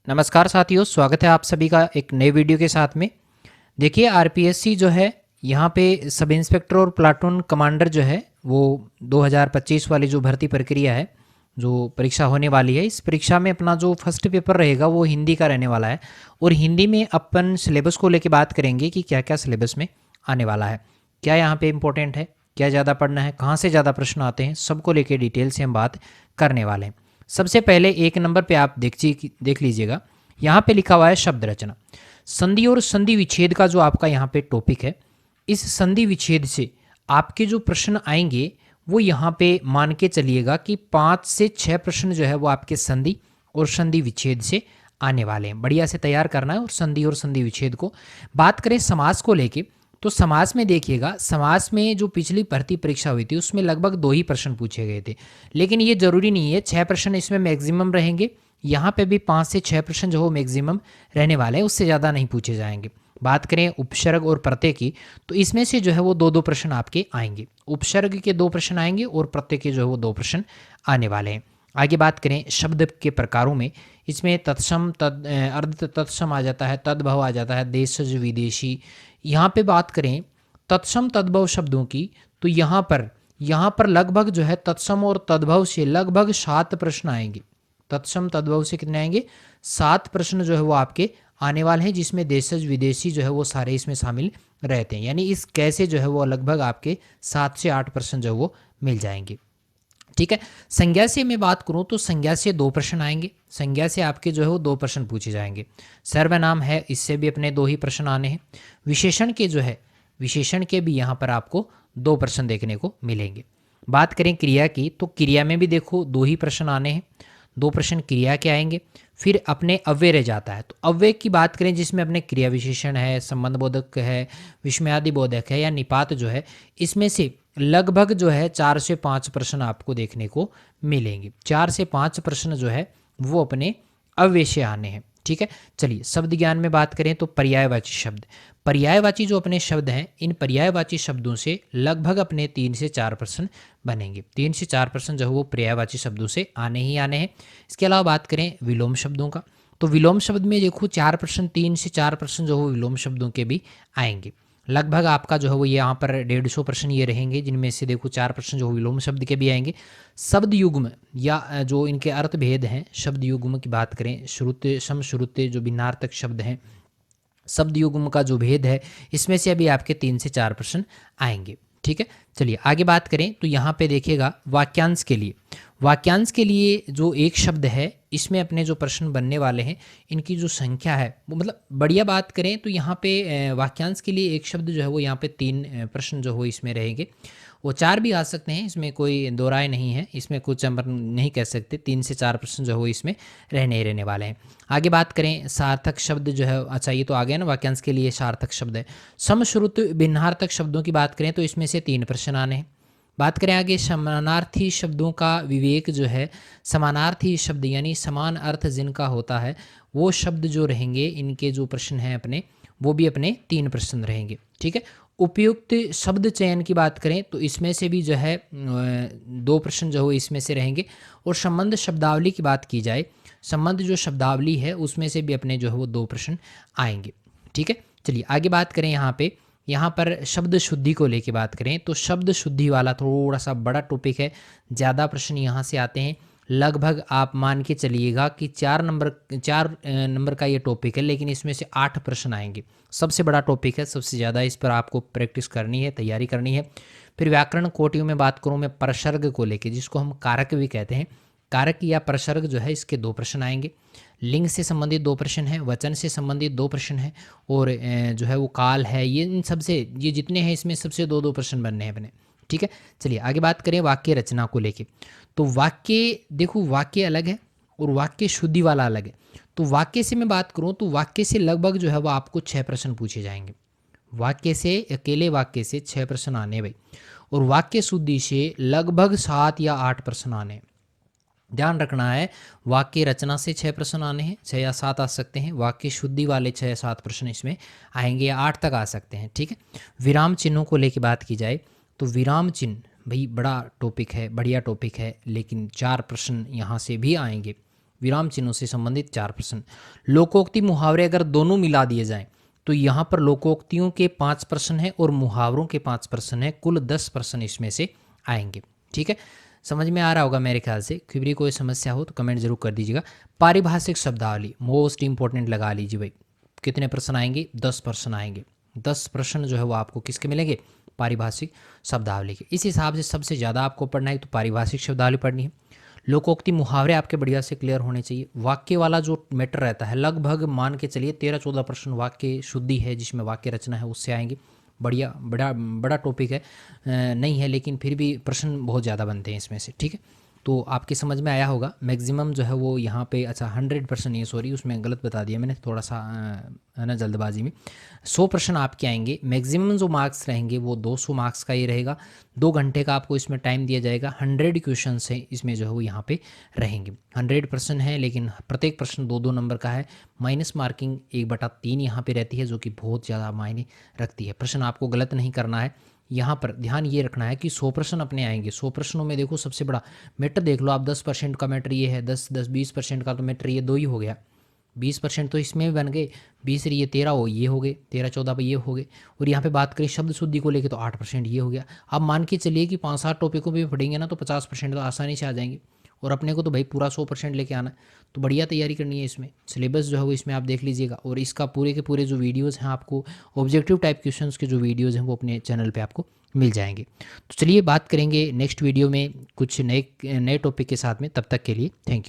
नमस्कार साथियों, स्वागत है आप सभी का एक नए वीडियो के साथ में। देखिए आरपीएससी जो है यहाँ पे सब इंस्पेक्टर और प्लाटून कमांडर जो है वो 2025 वाली जो भर्ती प्रक्रिया है, जो परीक्षा होने वाली है, इस परीक्षा में अपना जो फर्स्ट पेपर रहेगा वो हिंदी का रहने वाला है। और हिंदी में अपन सिलेबस को लेके बात करेंगे कि क्या क्या सिलेबस में आने वाला है, क्या यहाँ पे इम्पोर्टेंट है, क्या ज़्यादा पढ़ना है, कहाँ से ज़्यादा प्रश्न आते हैं, सबको लेके डिटेल से हम बात करने वाले हैं। सबसे पहले एक नंबर पे आप देख लीजिएगा, यहाँ पे लिखा हुआ है शब्द रचना। संधि और संधि विच्छेद का जो आपका यहाँ पे टॉपिक है, इस संधि विच्छेद से आपके जो प्रश्न आएंगे वो यहाँ पे मान के चलिएगा कि 5 से 6 प्रश्न जो है वो आपके संधि और संधि विच्छेद से आने वाले हैं। बढ़िया से तैयार करना है। और संधि विच्छेद को बात करें समास को लेके, तो समास में देखिएगा, समास में जो पिछली भर्ती परीक्षा हुई थी उसमें लगभग 2 ही प्रश्न पूछे गए थे, लेकिन ये जरूरी नहीं है, 6 प्रश्न इसमें मैक्सिमम रहेंगे। यहाँ पे भी 5 से 6 प्रश्न जो हो मैक्सिमम रहने वाले हैं, उससे ज़्यादा नहीं पूछे जाएंगे। बात करें उपसर्ग और प्रत्यय की, तो इसमें से जो है वो 2-2 प्रश्न आपके आएंगे। उपसर्ग के 2 प्रश्न आएंगे और प्रत्यय के जो है वो 2 प्रश्न आने वाले हैं। आगे बात करें शब्द के प्रकारों में, इसमें तत्सम, अर्ध तत्सम आ जाता है, तद्भव आ जाता है, देशज, विदेशी। यहाँ पे बात करें तत्सम तद्भव शब्दों की, तो यहाँ पर लगभग जो है तत्सम और तद्भव से लगभग 7 प्रश्न आएंगे। तत्सम तद्भव से कितने आएंगे? 7 प्रश्न जो है वो आपके आने वाले हैं, जिसमें देशज विदेशी जो है वो सारे इसमें शामिल रहते हैं। यानी इस कैसे जो है वो लगभग आपके 7 से 8 प्रश्न जो है वो मिल जाएंगे। ठीक है। संज्ञा से मैं बात करूं तो संज्ञा से 2 प्रश्न आएंगे। संज्ञा से आपके जो है वो 2 प्रश्न पूछे जाएंगे। सर्वनाम है, इससे भी अपने 2 ही प्रश्न आने हैं। विशेषण के जो है, विशेषण के भी यहाँ पर आपको 2 प्रश्न देखने को मिलेंगे। बात करें क्रिया की, तो क्रिया में भी देखो 2 ही प्रश्न आने हैं। 2 प्रश्न क्रिया के आएंगे। फिर अपने अव्यय रह जाता है, तो अव्यय की बात करें जिसमें अपने क्रिया विशेषण है, संबंध बोधक है, विस्मयादि बोधक है या निपात जो है, इसमें से लगभग जो है 4 से 5 प्रश्न आपको देखने को मिलेंगे। 4 से 5 प्रश्न जो है वो अपने अव्यय से आने हैं। ठीक है। चलिए शब्द ज्ञान में बात करें तो पर्यायवाची शब्द, पर्यायवाची जो अपने शब्द हैं, इन पर्यायवाची शब्दों से लगभग अपने 3 से 4 प्रश्न बनेंगे। 3 से 4 प्रश्न जो है वो पर्यायवाची शब्दों से आने ही आने हैं। इसके अलावा बात करें विलोम शब्दों का, तो विलोम शब्द में देखो 4 प्रश्न, 3 से 4 प्रश्न जो है विलोम शब्दों के भी आएंगे। लगभग आपका जो है वो यहाँ पर 150 प्रश्न ये रहेंगे, जिनमें से देखो 4 प्रश्न जो विलोम शब्द के भी आएंगे। शब्द युग्म या जो इनके अर्थ भेद हैं, शब्द युग्म की बात करें, श्रुत्य समश्रुत्य जो भिन्नार्थक शब्द हैं, शब्द युग्म का जो भेद है, इसमें से अभी आपके 3 से 4 प्रश्न आएंगे। ठीक है। चलिए आगे बात करें तो यहाँ पे देखिएगा वाक्यांश के लिए, वाक्यांश के लिए जो एक शब्द है, इसमें अपने जो प्रश्न बनने वाले हैं, इनकी जो संख्या है वो मतलब बढ़िया बात करें तो यहाँ पे वाक्यांश के लिए एक शब्द जो है वो यहाँ पे 3 प्रश्न जो हो इसमें रहेंगे। वो 4 भी आ सकते हैं, इसमें कोई दो राय नहीं है, इसमें कुछ हम नहीं कह सकते। 3 से 4 प्रश्न जो हो इसमें रहने ही रहने वाले हैं। आगे बात करें सार्थक शब्द जो है, अच्छा ये तो आ गया ना, वाक्यांश के लिए सार्थक शब्द है। समश्रुत भिन्नार्थक शब्दों की बात करें तो इसमें से 3 प्रश्न आने हैं। बात करें आगे समानार्थी शब्दों का विवेक जो है, समानार्थी शब्द यानी समान अर्थ जिनका होता है, वो शब्द जो रहेंगे, इनके जो प्रश्न हैं अपने, वो भी अपने 3 प्रश्न रहेंगे। ठीक है। उपयुक्त शब्द चयन की बात करें तो इसमें से भी जो है 2 प्रश्न जो हो इसमें से रहेंगे। और संबंध शब्दावली की बात की जाए, संबंध जो शब्दावली है उसमें से भी अपने जो है वो 2 प्रश्न आएंगे। ठीक है। चलिए आगे बात करें यहाँ पर शब्द शुद्धि को लेके बात करें तो शब्द शुद्धि वाला थोड़ा सा बड़ा टॉपिक है, ज़्यादा प्रश्न यहाँ से आते हैं। लगभग आप मान के चलिएगा कि 4 नंबर का ये टॉपिक है, लेकिन इसमें से 8 प्रश्न आएंगे। सबसे बड़ा टॉपिक है, सबसे ज़्यादा इस पर आपको प्रैक्टिस करनी है, तैयारी करनी है। फिर व्याकरण कोटियों में बात करूँ मैं प्रसर्ग को लेके, जिसको हम कारक भी कहते हैं, कारक या प्रसर्ग जो है, इसके 2 प्रश्न आएंगे। लिंग से संबंधित 2 प्रश्न हैं, वचन से संबंधित 2 प्रश्न हैं, और जो है वो काल है, ये इन सबसे ये जितने हैं इसमें सबसे 2-2 प्रश्न बनने हैं अपने। ठीक है। चलिए आगे बात करें वाक्य रचना को लेके, तो वाक्य देखो, वाक्य अलग है और वाक्य शुद्धि वाला अलग है। तो वाक्य से मैं बात करूं तो वाक्य से लगभग जो है वो आपको 6 प्रश्न पूछे जाएंगे। वाक्य से, अकेले वाक्य से 6 प्रश्न आने भाई, और वाक्य शुद्धि से लगभग 7 या 8 प्रश्न आने। ध्यान रखना है, वाक्य रचना से 6 प्रश्न आने हैं, 6 या 7 आ सकते हैं। वाक्य शुद्धि वाले 6 या 7 प्रश्न इसमें आएंगे, या 8 तक आ सकते हैं। ठीक है। विराम चिन्हों को लेकर बात की जाए तो विराम चिन्ह भाई बड़ा टॉपिक है, बढ़िया टॉपिक है, लेकिन 4 प्रश्न यहाँ से भी आएंगे। विराम चिन्हों से संबंधित 4 प्रश्न। लोकोक्ति मुहावरे अगर दोनों मिला दिए जाएं तो यहाँ पर लोकोक्तियों के 5 प्रश्न हैं और मुहावरों के 5 प्रश्न हैं, कुल 10 प्रश्न इसमें से आएंगे। ठीक है, समझ में आ रहा होगा मेरे ख्याल से। फिर भी कोई समस्या हो तो कमेंट जरूर कर दीजिएगा। पारिभाषिक शब्दावली मोस्ट इंपॉर्टेंट लगा लीजिए भाई। कितने प्रश्न आएंगे? 10 प्रश्न आएंगे। 10 प्रश्न जो है वो आपको किसके मिलेंगे? पारिभाषिक शब्दावली के। इस हिसाब से सबसे ज़्यादा आपको पढ़ना है तो पारिभाषिक शब्दावली पढ़नी है। लोकोक्ति मुहावरे आपके बढ़िया से क्लियर होने चाहिए। वाक्य वाला जो मैटर रहता है लगभग मान के चलिए 13-14 प्रश्न वाक्य शुद्धि है जिसमें वाक्य रचना है उससे आएंगे। बढ़िया बड़ा टॉपिक है नहीं है, लेकिन फिर भी प्रश्न बहुत ज़्यादा बनते हैं इसमें से। ठीक है, तो आपके समझ में आया होगा। मैक्सिमम जो है वो यहाँ पे, अच्छा 100% ये सॉरी उसमें गलत बता दिया मैंने थोड़ा सा है ना जल्दबाजी में। 100 प्रश्न आपके आएंगे। मैक्सिमम जो मार्क्स रहेंगे वो 200 मार्क्स का ही रहेगा। 2 घंटे का आपको इसमें टाइम दिया जाएगा। 100 क्वेश्चन है इसमें जो है वो यहाँ पे रहेंगे। 100 प्रश्न है लेकिन प्रत्येक प्रश्न 2-2 नंबर का है। माइनस मार्किंग 1/3 यहाँ पे रहती है जो कि बहुत ज़्यादा मायने रखती है। प्रश्न आपको गलत नहीं करना है। यहाँ पर ध्यान ये रखना है कि 100 प्रश्न अपने आएंगे। 100 प्रश्नों में देखो सबसे बड़ा मैटर देख लो आप, 10% का मैटर ये है, 20% का तो मैटर ये 2 ही हो गया। 20% तो इसमें भी बन गए, 20 ये 13 हो ये हो गए, 13-14 पे ये हो गए। और यहाँ पे बात करें शब्द शुद्धि को लेके तो 8% ये हो गया। अब मान के चलिए कि 5-7 टॉपिकों पे भी पढ़ेंगे ना तो 50% तो आसानी से आ जाएंगे। और अपने को तो भाई पूरा 100% लेके आना है, तो बढ़िया तैयारी करनी है। इसमें सिलेबस जो है वो इसमें आप देख लीजिएगा। और इसका पूरे के पूरे जो वीडियोज़ हैं आपको ऑब्जेक्टिव टाइप क्वेश्चंस के जो वीडियोज़ हैं वो अपने चैनल पे आपको मिल जाएंगे। तो चलिए बात करेंगे नेक्स्ट वीडियो में कुछ नए टॉपिक के साथ में। तब तक के लिए थैंक यू।